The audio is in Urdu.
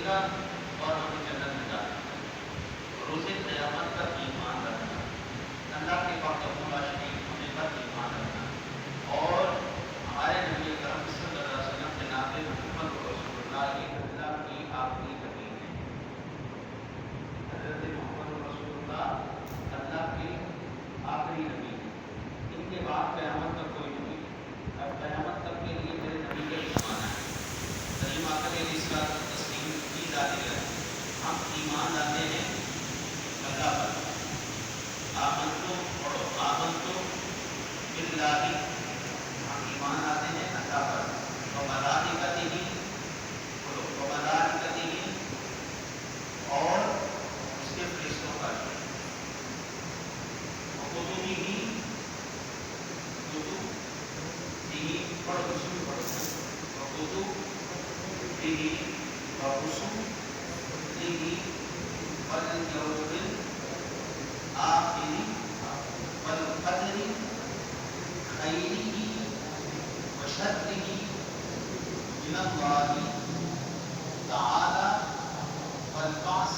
دے گا اور ہمیں جنت میں ڈالے گا۔ روز قیامت پر ایمان رکھنا، اللہ کے وحدہ لا شریک ہونے پر ایمان رکھنا، اور ہمارے نبی کرم صلی اللہ علیہ وسلم جناب محمد رسول اللہ یہ اللہ کی آخری نبی ہے۔ حضرت محمد رسول اللہ اللہ کے آخری نبی ہے، ان کے بعد قیامت تک کوئی نبی نہیں۔ اب قیامت تک کے لیے میرے نبی کا ایمان ہے، کریم آقا علیہ الصلوۃ والتسلیم کی ذات ہے۔ ہم ایمان لاتے ہیں اللہ پر، آمن تو پڑھو، آمن تو باللہ، ہم ایمان لاتے ہیں اللہ پر، و ملائکتہ، پڑھو و ملائکتہ، اور اس کے فرشتوں پر، و کتبہ، کتب بھی پڑھو، رسول پڑھو، و کتب بھی و رسول بھی، والیوم الآخر والقدر خیرہ وشرہ من اللہ تعالی والبعث